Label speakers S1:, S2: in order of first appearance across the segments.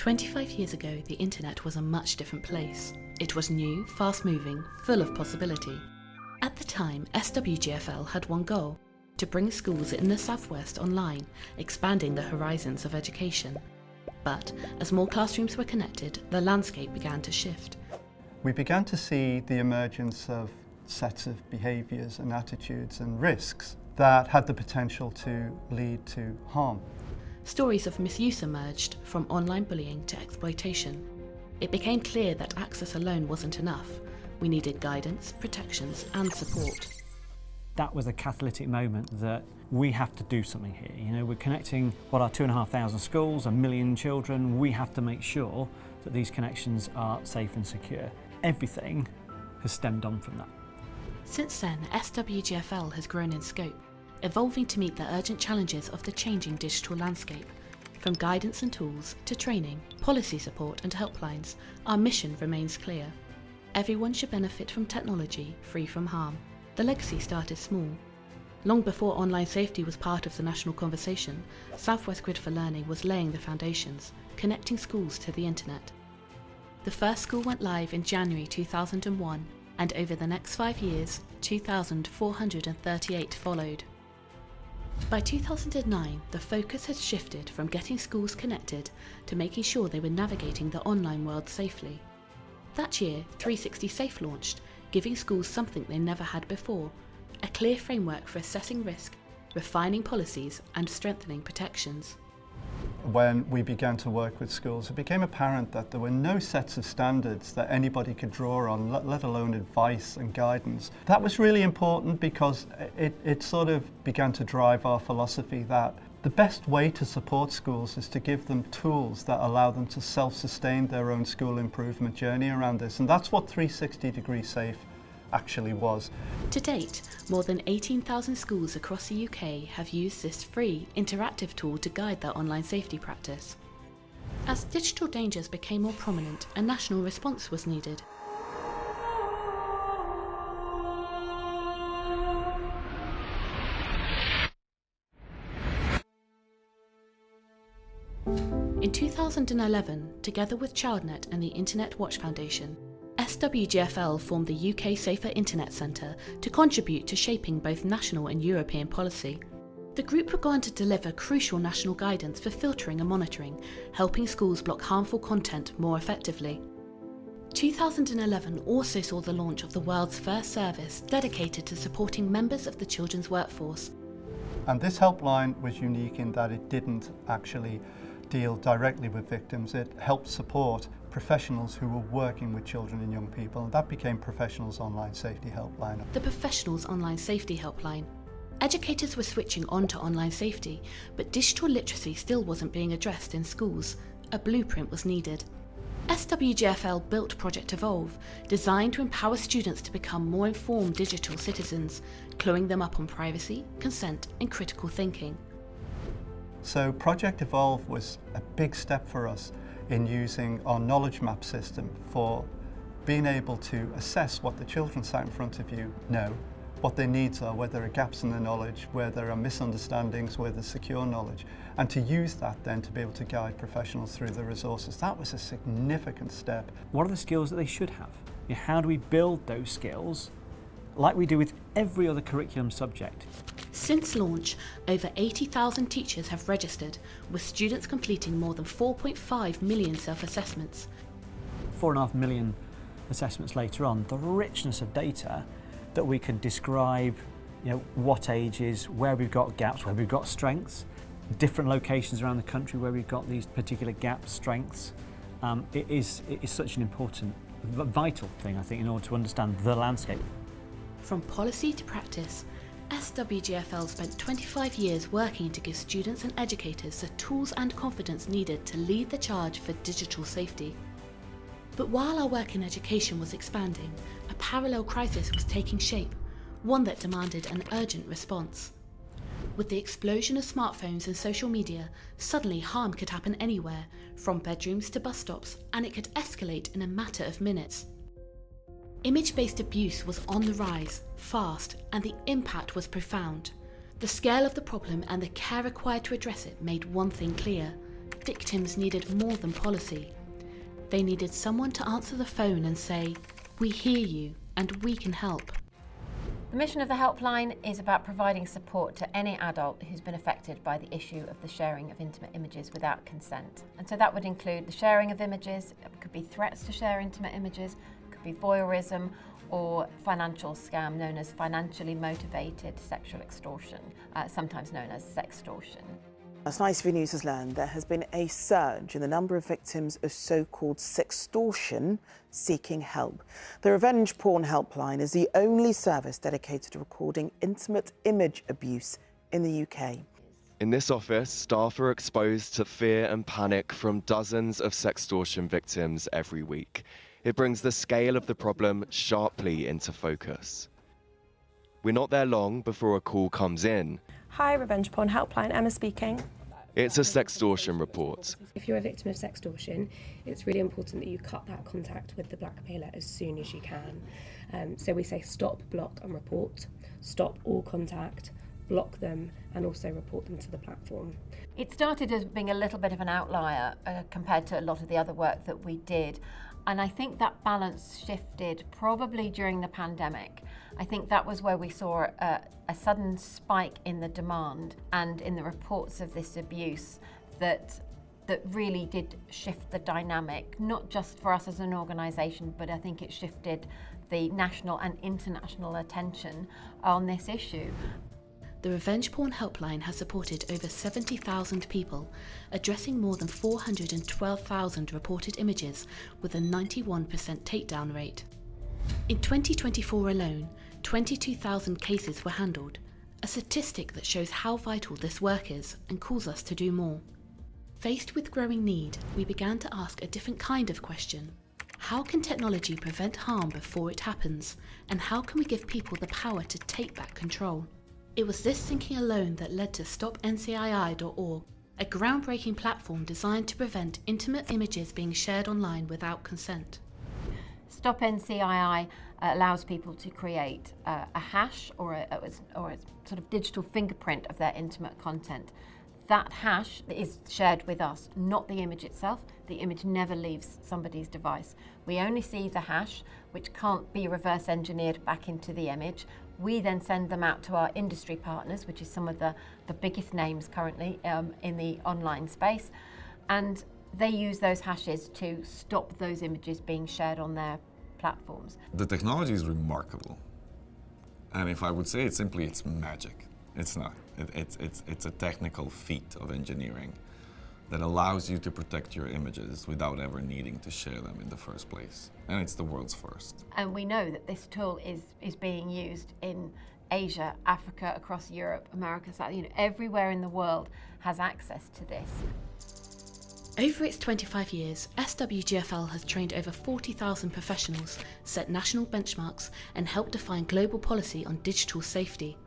S1: 25 years ago, the internet was a much different place. It was new, fast-moving, full of possibility. At the time, SWGfL had one goal: to bring schools in the Southwest online, expanding the horizons of education. But as more classrooms were connected, the landscape began to shift.
S2: We began to see the emergence of sets of behaviours and attitudes and risks that had the potential to lead to harm.
S1: Stories of misuse emerged, from online bullying to exploitation. It became clear that access alone wasn't enough. We needed guidance, protections and support.
S3: That was a catalytic moment that we have to do something here. You know, we're connecting what are 2,500 schools, 1 million children. We have to make sure that these connections are safe and secure. Everything has stemmed on from that.
S1: Since then, SWGfL has grown in scope, evolving to meet the urgent challenges of the changing digital landscape. From guidance and tools to training, policy support and helplines, our mission remains clear. Everyone should benefit from technology free from harm. The legacy started small. Long before online safety was part of the national conversation, Southwest Grid for Learning was laying the foundations, connecting schools to the internet. The first school went live in January 2001, and over the next 5 years, 2,438 followed. By 2009, the focus had shifted from getting schools connected to making sure they were navigating the online world safely. That year, 360 Safe launched, giving schools something they never had before: a clear framework for assessing risk, refining policies and strengthening protections.
S2: When we began to work with schools, it became apparent that there were no sets of standards that anybody could draw on, let alone advice and guidance. That was really important because it sort of began to drive our philosophy that the best way to support schools is to give them tools that allow them to self-sustain their own school improvement journey around this. And that's what 360 Safe actually was.
S1: To date, more than 18,000 schools across the UK have used this free, interactive tool to guide their online safety practice. As digital dangers became more prominent, a national response was needed. In 2011, together with ChildNet and the Internet Watch Foundation, SWGfL formed the UK Safer Internet Centre to contribute to shaping both national and European policy. The group were going to deliver crucial national guidance for filtering and monitoring, helping schools block harmful content more effectively. 2011 also saw the launch of the world's first service dedicated to supporting members of the children's workforce.
S2: And this helpline was unique in that it didn't actually deal directly with victims. It helped support professionals who were working with children and young people, and that became Professionals Online Safety Helpline.
S1: The Professionals Online Safety Helpline. Educators were switching on to online safety, but digital literacy still wasn't being addressed in schools. A blueprint was needed. SWGfL built Project Evolve, designed to empower students to become more informed digital citizens, cluing them up on privacy, consent and critical thinking.
S2: So Project Evolve was a big step for us in using our knowledge map system for being able to assess what the children sat in front of you know, what their needs are, where there are gaps in their knowledge, where there are misunderstandings, where there's secure knowledge, and to use that then to be able to guide professionals through the resources. That was a significant step.
S3: What are the skills that they should have? How do we build those skills like we do with every other curriculum subject?
S1: Since launch, over 80,000 teachers have registered, with students completing more than 4.5 million self-assessments.
S3: 4.5 million assessments later on, the richness of data that we can describe, what ages, where we've got gaps, where we've got strengths, different locations around the country where we've got these particular gaps, strengths. It is such an important, vital thing, I think, in order to understand the landscape.
S1: From policy to practice, SWGfL spent 25 years working to give students and educators the tools and confidence needed to lead the charge for digital safety. But while our work in education was expanding, a parallel crisis was taking shape, one that demanded an urgent response. With the explosion of smartphones and social media, suddenly harm could happen anywhere, from bedrooms to bus stops, and it could escalate in a matter of minutes. Image-based abuse was on the rise, fast, and the impact was profound. The scale of the problem and the care required to address it made one thing clear: victims needed more than policy. They needed someone to answer the phone and say, "We hear you and we can help."
S4: The mission of the helpline is about providing support to any adult who's been affected by the issue of the sharing of intimate images without consent. And so that would include the sharing of images, it could be threats to share intimate images, it could be voyeurism, or financial scam known as financially motivated sexual extortion, sometimes known as sextortion.
S5: As ITV News has learned, there has been a surge in the number of victims of so-called sextortion seeking help. The Revenge Porn Helpline is the only service dedicated to recording intimate image abuse in the UK.
S6: In this office, staff are exposed to fear and panic from dozens of sextortion victims every week. It brings the scale of the problem sharply into focus. We're not there long before a call comes in.
S7: Hi, Revenge Porn Helpline, Emma speaking.
S6: It's a sextortion report.
S8: If you're a victim of sextortion, it's really important that you cut that contact with the blackmailer as soon as you can. So we say stop, block and report. Stop all contact, block them and also report them to the platform.
S4: It started as being a little bit of an outlier compared to a lot of the other work that we did. And I think that balance shifted probably during the pandemic. I think that was where we saw a sudden spike in the demand and in the reports of this abuse that really did shift the dynamic, not just for us as an organisation, but I think it shifted the national and international attention on this issue.
S1: The Revenge Porn Helpline has supported over 70,000 people, addressing more than 412,000 reported images with a 91% takedown rate. In 2024 alone, 22,000 cases were handled, a statistic that shows how vital this work is and calls us to do more. Faced with growing need, we began to ask a different kind of question. How can technology prevent harm before it happens, and how can we give people the power to take back control? It was this thinking alone that led to stopncii.org, a groundbreaking platform designed to prevent intimate images being shared online without consent.
S4: Stop NCII allows people to create a hash or a sort of digital fingerprint of their intimate content. That hash is shared with us, not the image itself. The image never leaves somebody's device. We only see the hash, which can't be reverse engineered back into the image. We then send them out to our industry partners, which is some of the biggest names currently in the online space. And they use those hashes to stop those images being shared on their platforms.
S9: The technology is remarkable. And if I would say it simply, it's magic. It's not. It's a technical feat of engineering that allows you to protect your images without ever needing to share them in the first place. And it's the world's first.
S4: And we know that this tool is being used in Asia, Africa, across Europe, America, South, everywhere in the world has access to this.
S1: Over its 25 years, SWGfL has trained over 40,000 professionals, set national benchmarks, and helped define global policy on digital safety.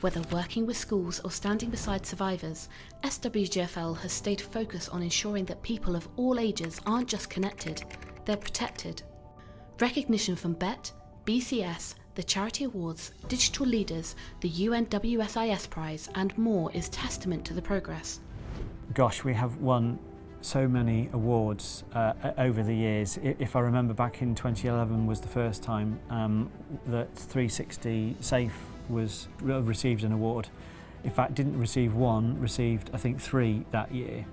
S1: Whether working with schools or standing beside survivors, SWGfL has stayed focused on ensuring that people of all ages aren't just connected, they're protected. Recognition from BET, BCS, the Charity Awards, Digital Leaders, the UN WSIS Prize and more is testament to the progress.
S3: Gosh, we have won so many awards over the years. If I remember, back in 2011 was the first time that 360 Safe received an award. In fact, didn't receive one, received I think 3 that year.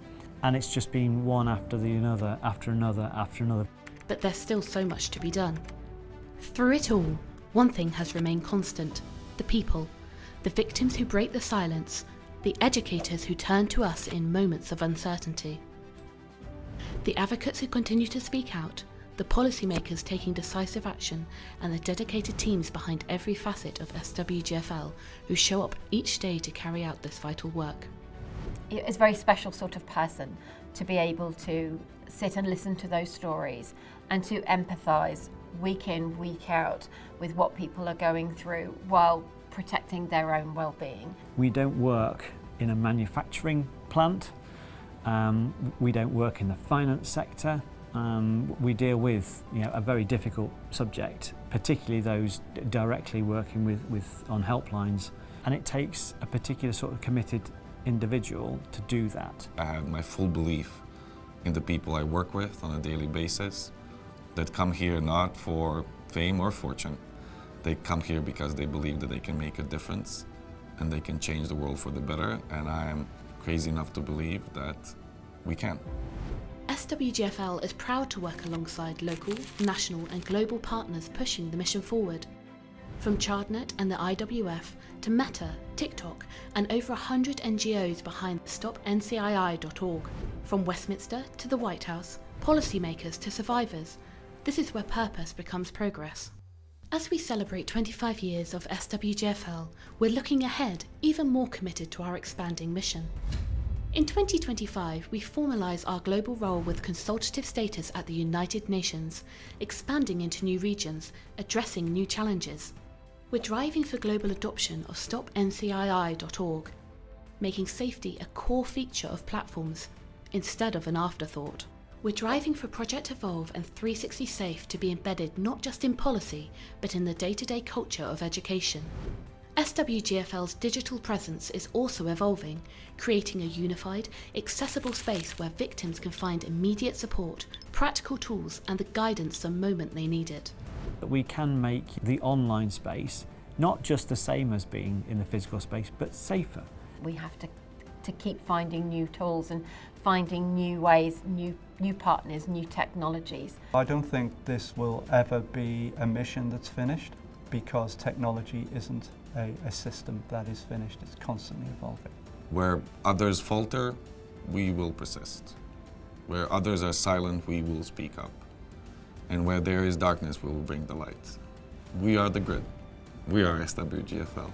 S3: And it's just been one after another, after another, after another.
S1: But there's still so much to be done. Through it all, one thing has remained constant: the people, the victims who break the silence, the educators who turn to us in moments of uncertainty, the advocates who continue to speak out, the policymakers taking decisive action, and the dedicated teams behind every facet of SWGfL who show up each day to carry out this vital work.
S4: It's a very special sort of person to be able to sit and listen to those stories and to empathise week in, week out with what people are going through while protecting their own well-being.
S3: We don't work in a manufacturing plant. We don't work in the finance sector. We deal with a very difficult subject, particularly those directly working on helplines, and it takes a particular sort of committed individual to do that.
S9: I have my full belief in the people I work with on a daily basis that come here not for fame or fortune. They come here because they believe that they can make a difference and they can change the world for the better, and I am crazy enough to believe that we can.
S1: SWGfL is proud to work alongside local, national and global partners pushing the mission forward. From ChildNet and the IWF to Meta, TikTok and over 100 NGOs behind stopncii.org. From Westminster to the White House, policymakers to survivors, this is where purpose becomes progress. As we celebrate 25 years of SWGfL, we're looking ahead, even more committed to our expanding mission. In 2025, we formalise our global role with consultative status at the United Nations, expanding into new regions, addressing new challenges. We're driving for global adoption of stopncii.org, making safety a core feature of platforms instead of an afterthought. We're driving for Project Evolve and 360 Safe to be embedded not just in policy, but in the day-to-day culture of education. SWGfL's digital presence is also evolving, creating a unified, accessible space where victims can find immediate support, practical tools and the guidance the moment they need it.
S3: We can make the online space not just the same as being in the physical space, but safer.
S4: We have to keep finding new tools and finding new ways, new partners, new technologies.
S2: I don't think this will ever be a mission that's finished, because technology isn't a system that is finished, it's constantly evolving.
S9: Where others falter, we will persist. Where others are silent, we will speak up. And where there is darkness, we will bring the light. We are the grid. We are SWGfL.